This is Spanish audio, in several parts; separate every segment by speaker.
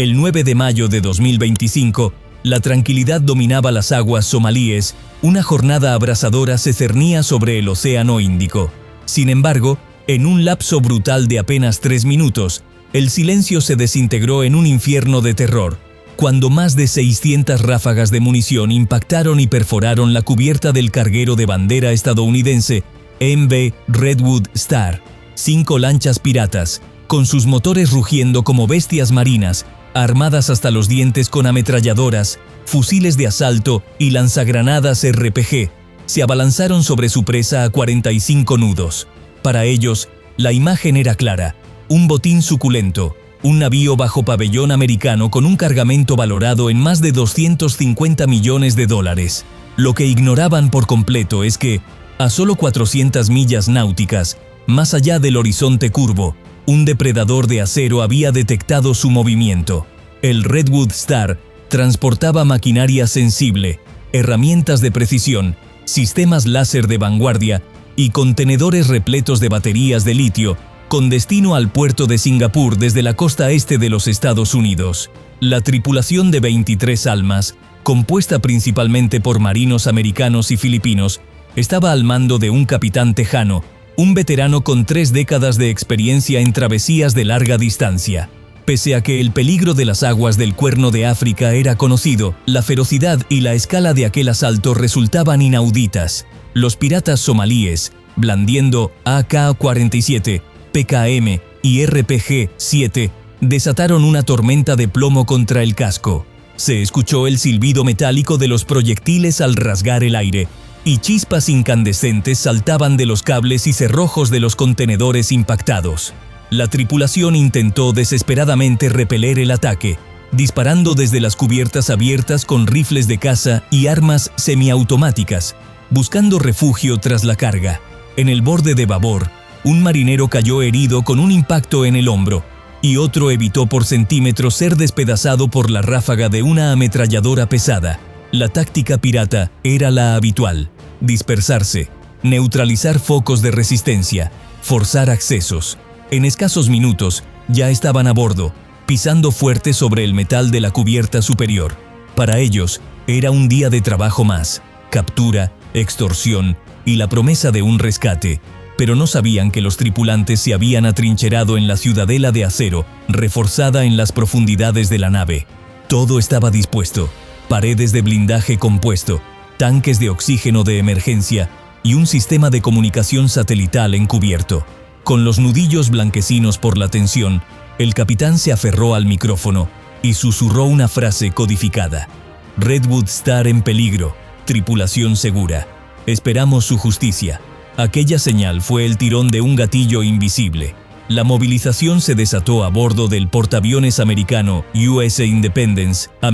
Speaker 1: El 9 de mayo de 2025, la tranquilidad dominaba las aguas somalíes, una jornada abrasadora se cernía sobre el Océano Índico. Sin embargo, en un lapso brutal de apenas 3 minutos, el silencio se desintegró en un infierno de terror, cuando más de 600 ráfagas de munición impactaron y perforaron la cubierta del carguero de bandera estadounidense MV Redwood Star. 5 lanchas piratas, con sus motores rugiendo como bestias marinas, armadas hasta los dientes con ametralladoras, fusiles de asalto y lanzagranadas RPG, se abalanzaron sobre su presa a 45 nudos. Para ellos, la imagen era clara: un botín suculento, un navío bajo pabellón americano con un cargamento valorado en más de $250 millones. Lo que ignoraban por completo es que, a solo 400 millas náuticas, más allá del horizonte curvo, un depredador de acero había detectado su movimiento. El Redwood Star transportaba maquinaria sensible, herramientas de precisión, sistemas láser de vanguardia y contenedores repletos de baterías de litio, con destino al puerto de Singapur desde la costa este de los Estados Unidos. La tripulación de 23 almas, compuesta principalmente por marinos americanos y filipinos, estaba al mando de un capitán tejano, un veterano con 3 décadas de experiencia en travesías de larga distancia. Pese a que el peligro de las aguas del Cuerno de África era conocido, la ferocidad y la escala de aquel asalto resultaban inauditas. Los piratas somalíes, blandiendo AK-47, PKM y RPG-7, desataron una tormenta de plomo contra el casco. Se escuchó el silbido metálico de los proyectiles al rasgar el aire, y chispas incandescentes saltaban de los cables y cerrojos de los contenedores impactados. La tripulación intentó desesperadamente repeler el ataque, disparando desde las cubiertas abiertas con rifles de caza y armas semiautomáticas, buscando refugio tras la carga. En el borde de babor, un marinero cayó herido con un impacto en el hombro, y otro evitó por centímetros ser despedazado por la ráfaga de una ametralladora pesada. La táctica pirata era la habitual: dispersarse, neutralizar focos de resistencia, forzar accesos. En escasos minutos, ya estaban a bordo, pisando fuerte sobre el metal de la cubierta superior. Para ellos, era un día de trabajo más: captura, extorsión y la promesa de un rescate. Pero no sabían que los tripulantes se habían atrincherado en la ciudadela de acero, reforzada en las profundidades de la nave. Todo estaba dispuesto: paredes de blindaje compuesto, tanques de oxígeno de emergencia y un sistema de comunicación satelital encubierto. Con los nudillos blanquecinos por la tensión, el capitán se aferró al micrófono y susurró una frase codificada: Redwood Star en peligro, tripulación segura. Esperamos su justicia. Aquella señal fue el tirón de un gatillo invisible. La movilización se desató a bordo del portaaviones americano USA Independence a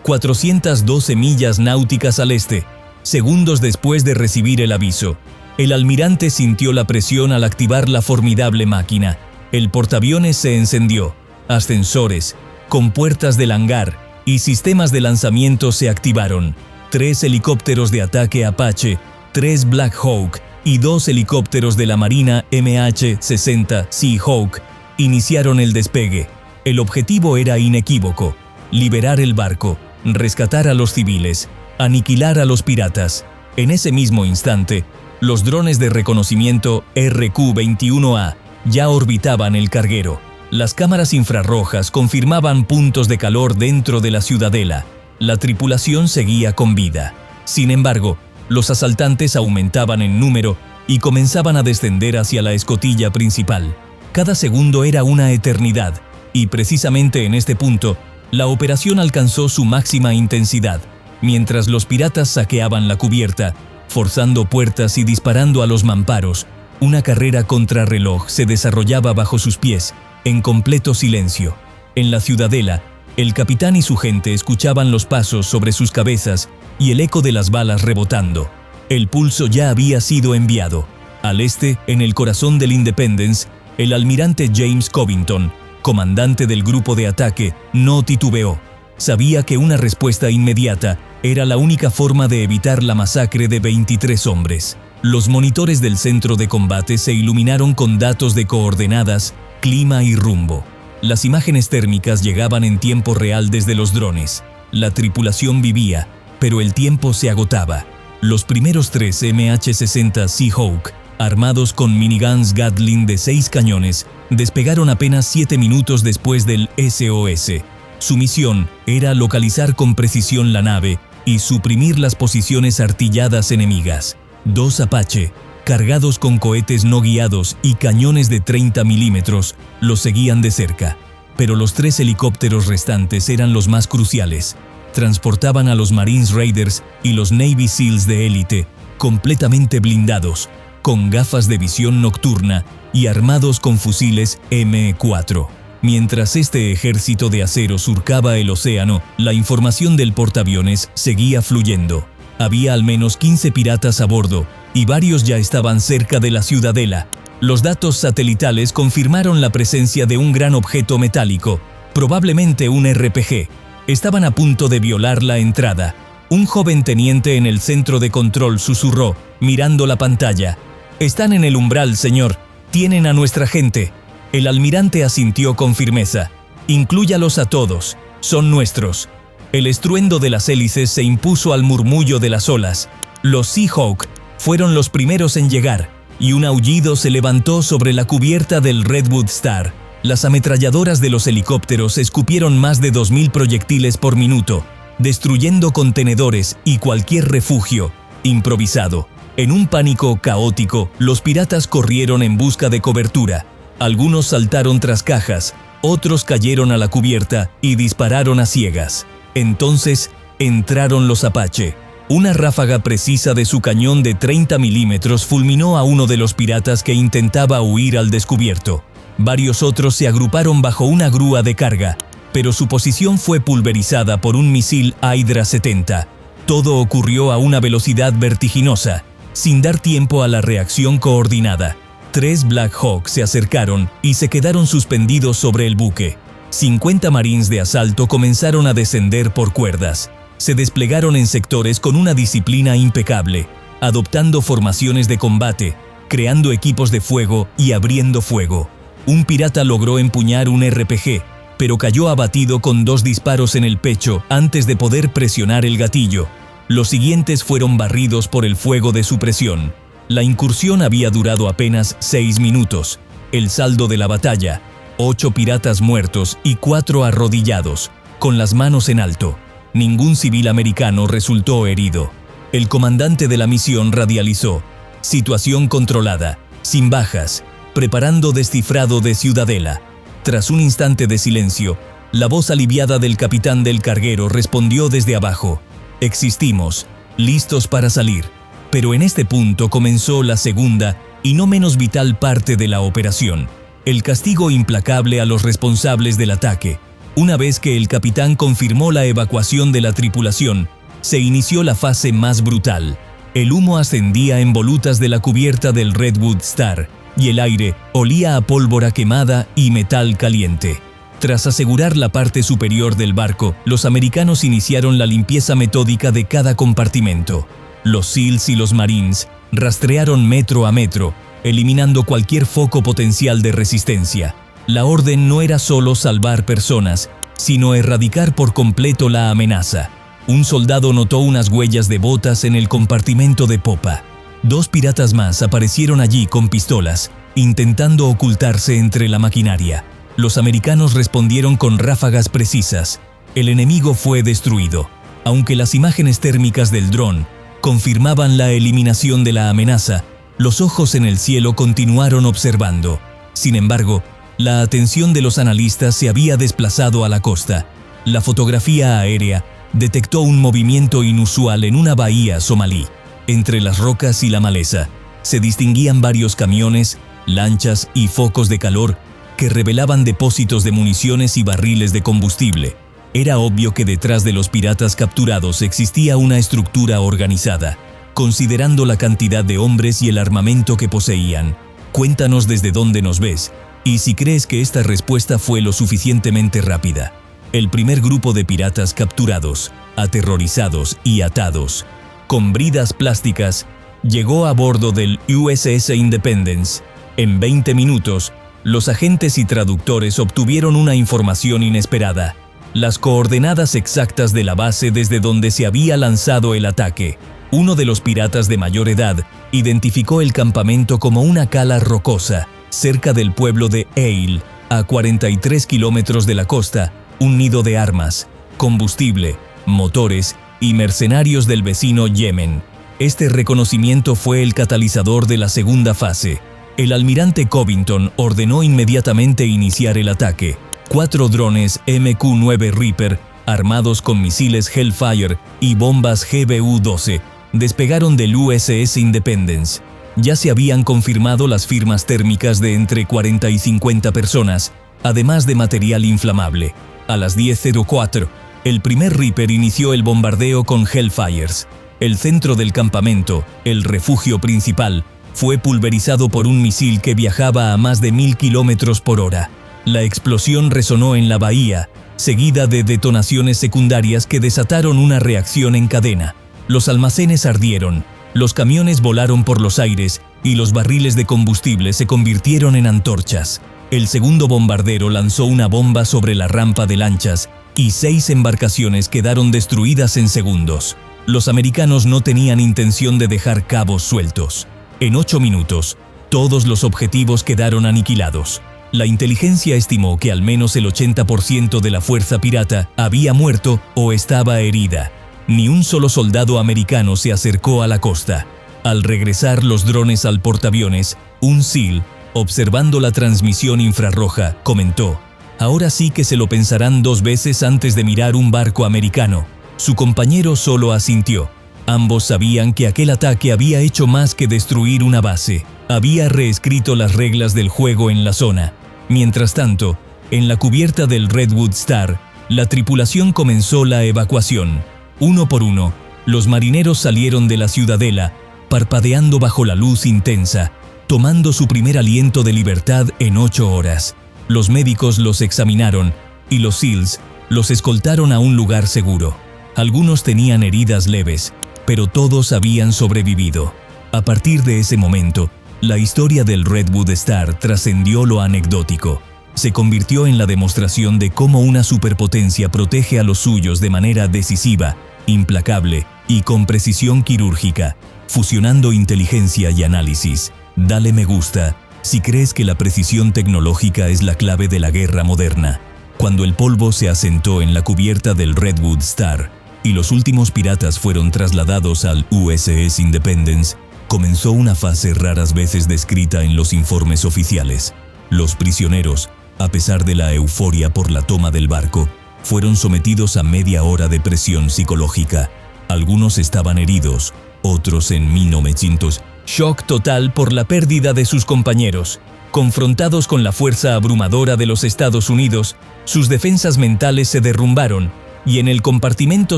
Speaker 1: 412 millas náuticas al este. Segundos después de recibir el aviso, el almirante sintió la presión al activar la formidable máquina. El portaaviones se encendió. Ascensores, compuertas del hangar y sistemas de lanzamiento se activaron. 3 helicópteros de ataque Apache, 3 Black Hawk y 2 helicópteros de la Marina MH-60 Seahawk iniciaron el despegue. El objetivo era inequívoco: liberar el barco, rescatar a los civiles, aniquilar a los piratas. En ese mismo instante, los drones de reconocimiento RQ-21A ya orbitaban el carguero. Las cámaras infrarrojas confirmaban puntos de calor dentro de la ciudadela. La tripulación seguía con vida. Sin embargo, los asaltantes aumentaban en número y comenzaban a descender hacia la escotilla principal. Cada segundo era una eternidad, y precisamente en este punto, la operación alcanzó su máxima intensidad. Mientras los piratas saqueaban la cubierta, forzando puertas y disparando a los mamparos, una carrera contrarreloj se desarrollaba bajo sus pies, en completo silencio. En la ciudadela, el capitán y su gente escuchaban los pasos sobre sus cabezas y el eco de las balas rebotando. El pulso ya había sido enviado. Al este, en el corazón del Independence, el almirante James Covington, comandante del grupo de ataque, no titubeó. Sabía que una respuesta inmediata era la única forma de evitar la masacre de 23 hombres. Los monitores del centro de combate se iluminaron con datos de coordenadas, clima y rumbo. Las imágenes térmicas llegaban en tiempo real desde los drones. La tripulación vivía, pero el tiempo se agotaba. Los primeros 3 MH-60 Seahawk, armados con miniguns Gatling de 6 cañones, despegaron apenas 7 minutos después del SOS. Su misión era localizar con precisión la nave y suprimir las posiciones artilladas enemigas. 2 Apache, cargados con cohetes no guiados y cañones de 30 milímetros, los seguían de cerca. Pero los 3 helicópteros restantes eran los más cruciales. Transportaban a los Marines Raiders y los Navy SEALs de élite, completamente blindados, con gafas de visión nocturna y armados con fusiles M4. Mientras este ejército de acero surcaba el océano, la información del portaaviones seguía fluyendo. Había al menos 15 piratas a bordo, y varios ya estaban cerca de la ciudadela. Los datos satelitales confirmaron la presencia de un gran objeto metálico, probablemente un RPG. Estaban a punto de violar la entrada. Un joven teniente en el centro de control susurró, mirando la pantalla. «Están en el umbral, señor. Tienen a nuestra gente». El almirante asintió con firmeza. «Inclúyalos a todos. Son nuestros». El estruendo de las hélices se impuso al murmullo de las olas. Los Seahawk fueron los primeros en llegar, y un aullido se levantó sobre la cubierta del Redwood Star. Las ametralladoras de los helicópteros escupieron más de 2000 proyectiles por minuto, destruyendo contenedores y cualquier refugio improvisado. En un pánico caótico, los piratas corrieron en busca de cobertura. Algunos saltaron tras cajas, otros cayeron a la cubierta y dispararon a ciegas. Entonces entraron los Apache. Una ráfaga precisa de su cañón de 30 milímetros fulminó a uno de los piratas que intentaba huir al descubierto. Varios otros se agruparon bajo una grúa de carga, pero su posición fue pulverizada por un misil Hydra 70. Todo ocurrió a una velocidad vertiginosa, sin dar tiempo a la reacción coordinada. 3 Black Hawk se acercaron y se quedaron suspendidos sobre el buque. 50 Marines de asalto comenzaron a descender por cuerdas. Se desplegaron en sectores con una disciplina impecable, adoptando formaciones de combate, creando equipos de fuego y abriendo fuego. Un pirata logró empuñar un RPG, pero cayó abatido con 2 disparos en el pecho antes de poder presionar el gatillo. Los siguientes fueron barridos por el fuego de supresión. La incursión había durado apenas 6 minutos. El saldo de la batalla: 8 piratas muertos y 4 arrodillados, con las manos en alto. Ningún civil americano resultó herido. El comandante de la misión radializó: situación controlada, sin bajas, preparando descifrado de ciudadela. Tras un instante de silencio, la voz aliviada del capitán del carguero respondió desde abajo: «Existimos, listos para salir». Pero en este punto comenzó la segunda y no menos vital parte de la operación: el castigo implacable a los responsables del ataque. Una vez que el capitán confirmó la evacuación de la tripulación, se inició la fase más brutal. El humo ascendía en volutas de la cubierta del Redwood Star, y el aire olía a pólvora quemada y metal caliente. Tras asegurar la parte superior del barco, los americanos iniciaron la limpieza metódica de cada compartimento. Los SEALs y los Marines rastrearon metro a metro, eliminando cualquier foco potencial de resistencia. La orden no era solo salvar personas, sino erradicar por completo la amenaza. Un soldado notó unas huellas de botas en el compartimento de popa. 2 piratas más aparecieron allí con pistolas, intentando ocultarse entre la maquinaria. Los americanos respondieron con ráfagas precisas. El enemigo fue destruido. Aunque las imágenes térmicas del dron confirmaban la eliminación de la amenaza, los ojos en el cielo continuaron observando. Sin embargo, la atención de los analistas se había desplazado a la costa. La fotografía aérea detectó un movimiento inusual en una bahía somalí. Entre las rocas y la maleza, se distinguían varios camiones, lanchas y focos de calor que revelaban depósitos de municiones y barriles de combustible. Era obvio que detrás de los piratas capturados existía una estructura organizada. Considerando la cantidad de hombres y el armamento que poseían, cuéntanos desde dónde nos ves, y si crees que esta respuesta fue lo suficientemente rápida. El primer grupo de piratas capturados, aterrorizados y atados, con bridas plásticas, llegó a bordo del USS Independence. En 20 minutos, Los agentes y traductores obtuvieron una información inesperada: las coordenadas exactas de la base desde donde se había lanzado el ataque. Uno de los piratas de mayor edad identificó el campamento como una cala rocosa, cerca del pueblo de Eil, a 43 kilómetros de la costa, un nido de armas, combustible, motores y mercenarios del vecino Yemen. Este reconocimiento fue el catalizador de la segunda fase. El almirante Covington ordenó inmediatamente iniciar el ataque. 4 drones MQ-9 Reaper, armados con misiles Hellfire y bombas GBU-12, despegaron del USS Independence. Ya se habían confirmado las firmas térmicas de entre 40 y 50 personas, además de material inflamable. A las 10:04, el primer Reaper inició el bombardeo con Hellfires. El centro del campamento, el refugio principal, fue pulverizado por un misil que viajaba a más de 1000 kilómetros por hora. La explosión resonó en la bahía, seguida de detonaciones secundarias que desataron una reacción en cadena. Los almacenes ardieron, los camiones volaron por los aires y los barriles de combustible se convirtieron en antorchas. El segundo bombardero lanzó una bomba sobre la rampa de lanchas y 6 embarcaciones quedaron destruidas en segundos. Los americanos no tenían intención de dejar cabos sueltos. En 8 minutos, todos los objetivos quedaron aniquilados. La inteligencia estimó que al menos el 80% de la fuerza pirata había muerto o estaba herida. Ni un solo soldado americano se acercó a la costa. Al regresar los drones al portaaviones, un SEAL, observando la transmisión infrarroja, comentó: «Ahora sí que se lo pensarán 2 veces antes de mirar un barco americano». Su compañero solo asintió. Ambos sabían que aquel ataque había hecho más que destruir una base. Había reescrito las reglas del juego en la zona. Mientras tanto, en la cubierta del Redwood Star, la tripulación comenzó la evacuación. Uno por uno, los marineros salieron de la ciudadela, parpadeando bajo la luz intensa, tomando su primer aliento de libertad en 8 horas. Los médicos los examinaron y los SEALs los escoltaron a un lugar seguro. Algunos tenían heridas leves, pero todos habían sobrevivido. A partir de ese momento, la historia del Redwood Star trascendió lo anecdótico. Se convirtió en la demostración de cómo una superpotencia protege a los suyos de manera decisiva, implacable y con precisión quirúrgica, fusionando inteligencia y análisis. Dale me gusta si crees que la precisión tecnológica es la clave de la guerra moderna. Cuando el polvo se asentó en la cubierta del Redwood Star y los últimos piratas fueron trasladados al USS Independence, comenzó una fase raras veces descrita en los informes oficiales. Los prisioneros, a pesar de la euforia por la toma del barco, fueron sometidos a media hora de presión psicológica. Algunos estaban heridos, otros en 1900. Shock total por la pérdida de sus compañeros. Confrontados con la fuerza abrumadora de los Estados Unidos, sus defensas mentales se derrumbaron y en el compartimento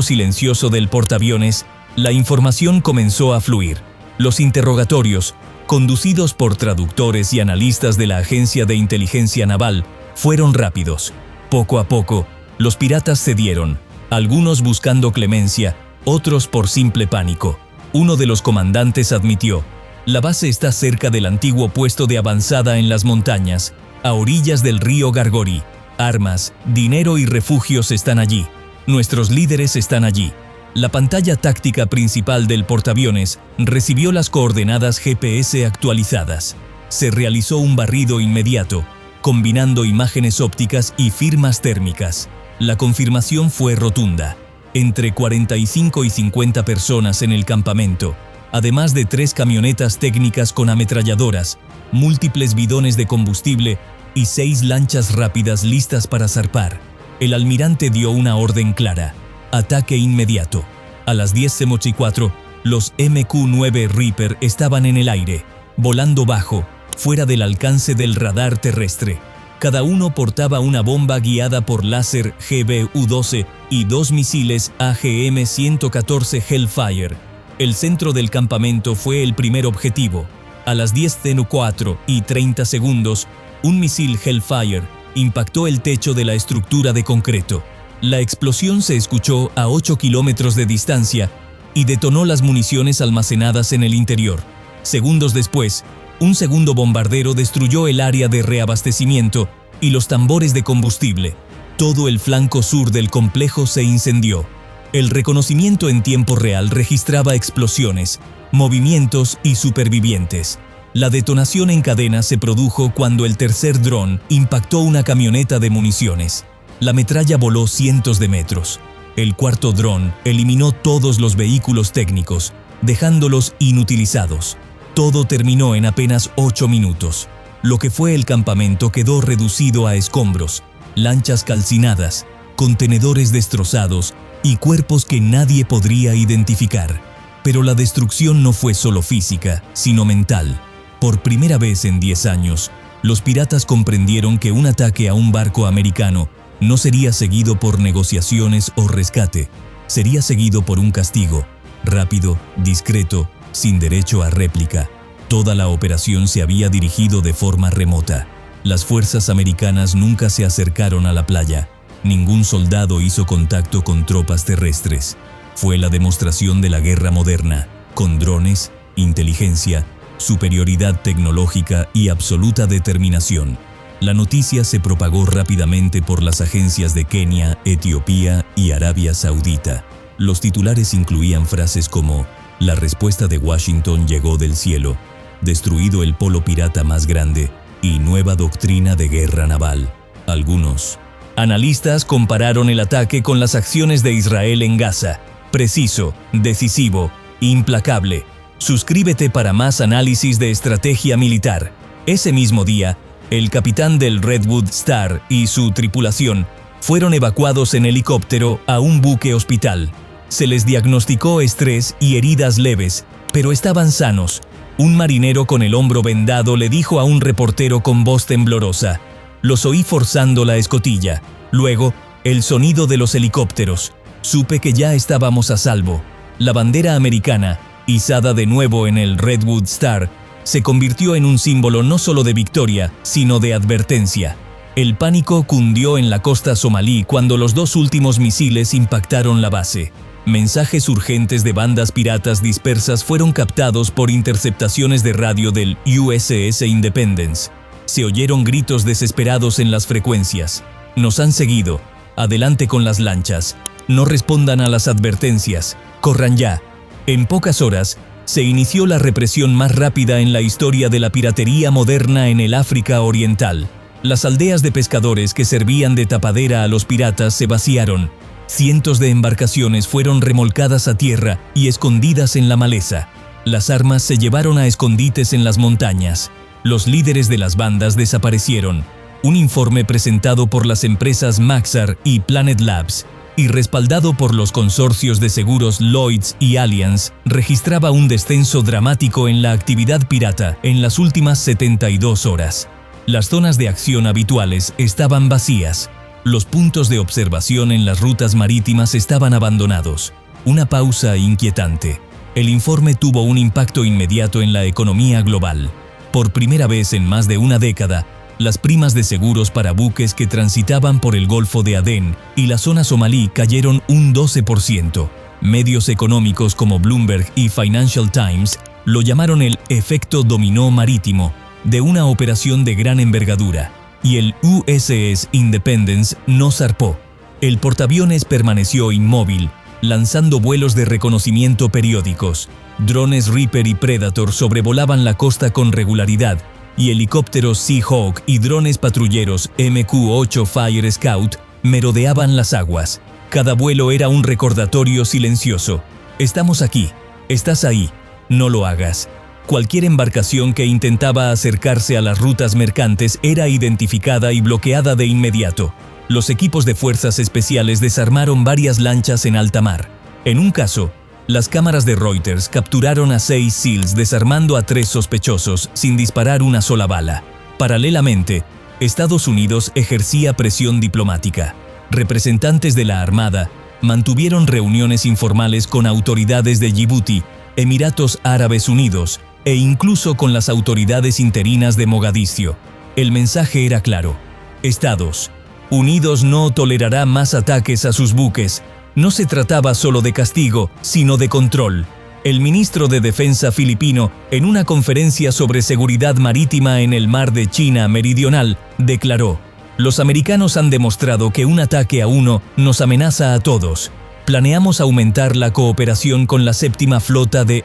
Speaker 1: silencioso del portaaviones, la información comenzó a fluir. Los interrogatorios, conducidos por traductores y analistas de la Agencia de Inteligencia Naval, fueron rápidos. Poco a poco, los piratas cedieron, algunos buscando clemencia, otros por simple pánico. Uno de los comandantes admitió: «La base está cerca del antiguo puesto de avanzada en las montañas, a orillas del río Gargori. Armas, dinero y refugios están allí. Nuestros líderes están allí». La pantalla táctica principal del portaaviones recibió las coordenadas GPS actualizadas. Se realizó un barrido inmediato, combinando imágenes ópticas y firmas térmicas. La confirmación fue rotunda. Entre 45 y 50 personas en el campamento, además de 3 camionetas técnicas con ametralladoras, múltiples bidones de combustible y 6 lanchas rápidas listas para zarpar. El almirante dio una orden clara: ataque inmediato. A las 10:04, los MQ-9 Reaper estaban en el aire, volando bajo, fuera del alcance del radar terrestre. Cada uno portaba una bomba guiada por láser GBU-12 y 2 misiles AGM-114 Hellfire. El centro del campamento fue el primer objetivo. A las 10:04 y 30 segundos, un misil Hellfire impactó el techo de la estructura de concreto. La explosión se escuchó a 8 kilómetros de distancia y detonó las municiones almacenadas en el interior. Segundos después, Un segundo bombardero destruyó el área de reabastecimiento y los tambores de combustible. Todo el flanco sur del complejo se incendió. El reconocimiento en tiempo real registraba explosiones, movimientos y supervivientes. La detonación en cadena se produjo cuando el tercer dron impactó una camioneta de municiones. La metralla voló cientos de metros. El cuarto dron eliminó todos los vehículos técnicos, dejándolos inutilizados. Todo terminó en apenas 8 minutos. Lo que fue el campamento quedó reducido a escombros, lanchas calcinadas, contenedores destrozados y cuerpos que nadie podría identificar. Pero la destrucción no fue solo física, sino mental. Por primera vez en 10 años, los piratas comprendieron que un ataque a un barco americano no sería seguido por negociaciones o rescate, sería seguido por un castigo, rápido, discreto, sin derecho a réplica. Toda la operación se había dirigido de forma remota. Las fuerzas americanas nunca se acercaron a la playa. Ningún soldado hizo contacto con tropas terrestres. Fue la demostración de la guerra moderna, con drones, inteligencia, superioridad tecnológica y absoluta determinación. La noticia se propagó rápidamente por las agencias de Kenia, Etiopía y Arabia Saudita. Los titulares incluían frases como «La respuesta de Washington llegó del cielo», «Destruido el polo pirata más grande» y «Nueva doctrina de guerra naval». Algunos analistas compararon el ataque con las acciones de Israel en Gaza. Preciso, decisivo, implacable. Suscríbete para más análisis de estrategia militar. Ese mismo día, el capitán del Redwood Star y su tripulación fueron evacuados en helicóptero a un buque hospital. Se les diagnosticó estrés y heridas leves, pero estaban sanos. Un marinero con el hombro vendado le dijo a un reportero con voz temblorosa: «Los oí forzando la escotilla. Luego, el sonido de los helicópteros. Supe que ya estábamos a salvo». La bandera americana, izada de nuevo en el Redwood Star, se convirtió en un símbolo no solo de victoria, sino de advertencia. El pánico cundió en la costa somalí cuando los 2 últimos misiles impactaron la base. Mensajes urgentes de bandas piratas dispersas fueron captados por interceptaciones de radio del USS Independence. Se oyeron gritos desesperados en las frecuencias. «Nos han seguido. Adelante con las lanchas. No respondan a las advertencias. Corran ya». En pocas horas, se inició la represión más rápida en la historia de la piratería moderna en el África Oriental. Las aldeas de pescadores que servían de tapadera a los piratas se vaciaron. Cientos de embarcaciones fueron remolcadas a tierra y escondidas en la maleza. Las armas se llevaron a escondites en las montañas. Los líderes de las bandas desaparecieron. Un informe presentado por las empresas Maxar y Planet Labs y respaldado por los consorcios de seguros Lloyds y Allianz, registraba un descenso dramático en la actividad pirata en las últimas 72 horas. Las zonas de acción habituales estaban vacías. Los puntos de observación en las rutas marítimas estaban abandonados. Una pausa inquietante. El informe tuvo un impacto inmediato en la economía global. Por primera vez en más de una década, las primas de seguros para buques que transitaban por el Golfo de Adén y la zona somalí cayeron un 12%. Medios económicos como Bloomberg y Financial Times lo llamaron el efecto dominó marítimo de una operación de gran envergadura, y el USS Independence no zarpó. El portaaviones permaneció inmóvil, lanzando vuelos de reconocimiento periódicos. Drones Reaper y Predator sobrevolaban la costa con regularidad, y helicópteros Seahawk y drones patrulleros MQ-8 Fire Scout merodeaban las aguas. Cada vuelo era un recordatorio silencioso. «Estamos aquí. Estás ahí. No lo hagas». Cualquier embarcación que intentaba acercarse a las rutas mercantes era identificada y bloqueada de inmediato. Los equipos de fuerzas especiales desarmaron varias lanchas en alta mar. En un caso, las cámaras de Reuters capturaron a 6 SEALs desarmando a 3 sospechosos sin disparar una sola bala. Paralelamente, Estados Unidos ejercía presión diplomática. Representantes de la Armada mantuvieron reuniones informales con autoridades de Djibouti, Emiratos Árabes Unidos e incluso con las autoridades interinas de Mogadiscio. El mensaje era claro: Estados Unidos no tolerará más ataques a sus buques. No se trataba solo de castigo, sino de control. El ministro de Defensa filipino, en una conferencia sobre seguridad marítima en el mar de China Meridional, declaró: «Los americanos han demostrado que un ataque a uno nos amenaza a todos. Planeamos aumentar la cooperación con la séptima flota de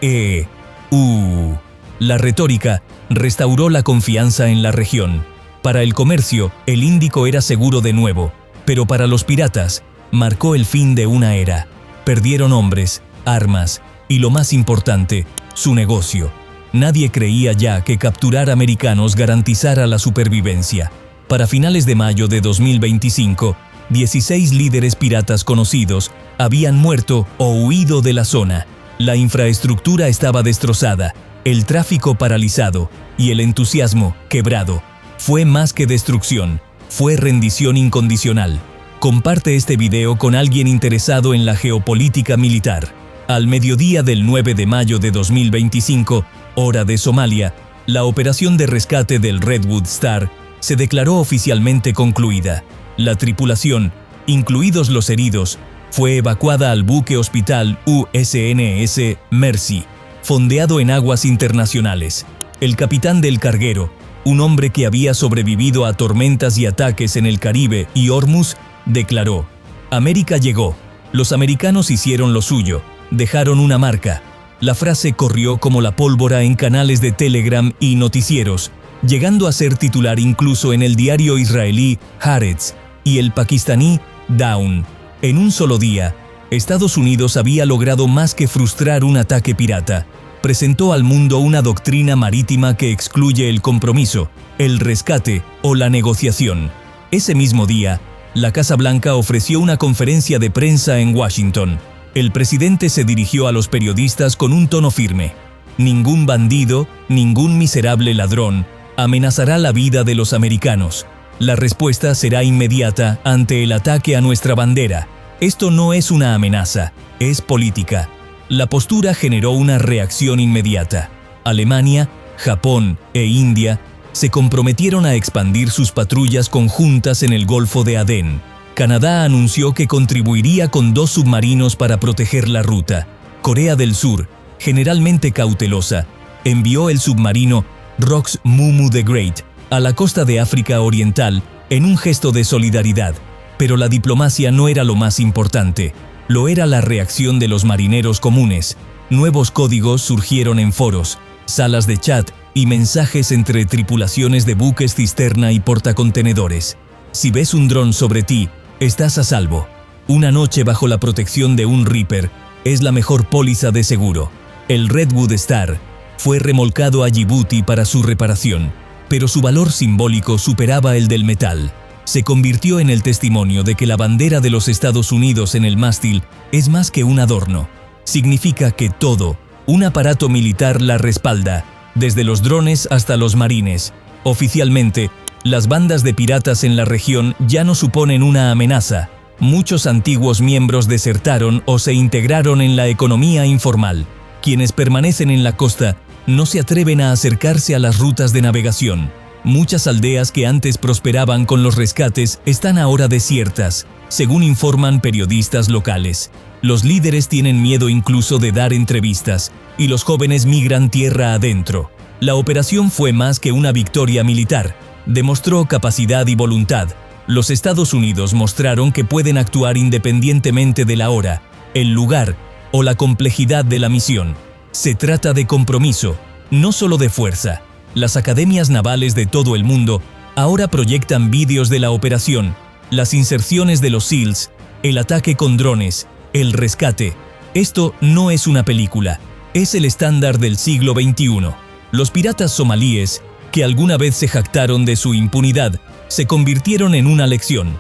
Speaker 1: EU». La retórica restauró la confianza en la región. Para el comercio, el Índico era seguro de nuevo, pero para los piratas, marcó el fin de una era. Perdieron hombres, armas y, lo más importante, su negocio. Nadie creía ya que capturar americanos garantizara la supervivencia. Para finales de mayo de 2025, 16 líderes piratas conocidos habían muerto o huido de la zona. La infraestructura estaba destrozada, el tráfico paralizado y el entusiasmo quebrado. Fue más que destrucción, fue rendición incondicional. Comparte este video con alguien interesado en la geopolítica militar. Al mediodía del 9 de mayo de 2025, hora de Somalia, la operación de rescate del Redwood Star se declaró oficialmente concluida. La tripulación, incluidos los heridos, fue evacuada al buque hospital USNS Mercy, fondeado en aguas internacionales. El capitán del carguero, un hombre que había sobrevivido a tormentas y ataques en el Caribe y Hormuz, declaró: «América llegó. Los americanos hicieron lo suyo, dejaron una marca». La frase corrió como la pólvora en canales de Telegram y noticieros, llegando a ser titular incluso en el diario israelí Haaretz y el pakistaní Dawn. En un solo día, Estados Unidos había logrado más que frustrar un ataque pirata. Presentó al mundo una doctrina marítima que excluye el compromiso, el rescate o la negociación. Ese mismo día, la Casa Blanca ofreció una conferencia de prensa en Washington. El presidente se dirigió a los periodistas con un tono firme: «Ningún bandido, ningún miserable ladrón amenazará la vida de los americanos. La respuesta será inmediata ante el ataque a nuestra bandera. Esto no es una amenaza, es política». La postura generó una reacción inmediata. Alemania, Japón e India se comprometieron a expandir sus patrullas conjuntas en el Golfo de Adén. Canadá anunció que contribuiría con 2 submarinos para proteger la ruta. Corea del Sur, generalmente cautelosa, envió el submarino Rox Mumu the Great a la costa de África Oriental en un gesto de solidaridad. Pero la diplomacia no era lo más importante. Lo era la reacción de los marineros comunes. Nuevos códigos surgieron en foros, salas de chat y mensajes entre tripulaciones de buques cisterna y portacontenedores. Si ves un dron sobre ti, estás a salvo. Una noche bajo la protección de un Reaper es la mejor póliza de seguro. El Redwood Star fue remolcado a Djibouti para su reparación, pero su valor simbólico superaba el del metal. Se convirtió en el testimonio de que la bandera de los Estados Unidos en el mástil es más que un adorno. Significa que todo, un aparato militar la respalda, desde los drones hasta los marines. Oficialmente, las bandas de piratas en la región ya no suponen una amenaza. Muchos antiguos miembros desertaron o se integraron en la economía informal. Quienes permanecen en la costa no se atreven a acercarse a las rutas de navegación. Muchas aldeas que antes prosperaban con los rescates están ahora desiertas, según informan periodistas locales. Los líderes tienen miedo incluso de dar entrevistas, y los jóvenes migran tierra adentro. La operación fue más que una victoria militar. Demostró capacidad y voluntad. Los Estados Unidos mostraron que pueden actuar independientemente de la hora, el lugar o la complejidad de la misión. Se trata de compromiso, no solo de fuerza. Las academias navales de todo el mundo ahora proyectan vídeos de la operación, las inserciones de los SEALs, el ataque con drones, el rescate. Esto no es una película, es el estándar del siglo XXI. Los piratas somalíes, que alguna vez se jactaron de su impunidad, se convirtieron en una lección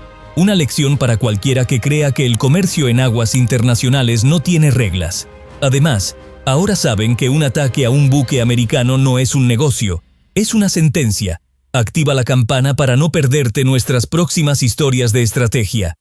Speaker 1: para cualquiera que crea que el comercio en aguas internacionales no tiene reglas. Además, ahora saben que un ataque a un buque americano no es un negocio, es una sentencia. Activa la campana para no perderte nuestras próximas historias de estrategia.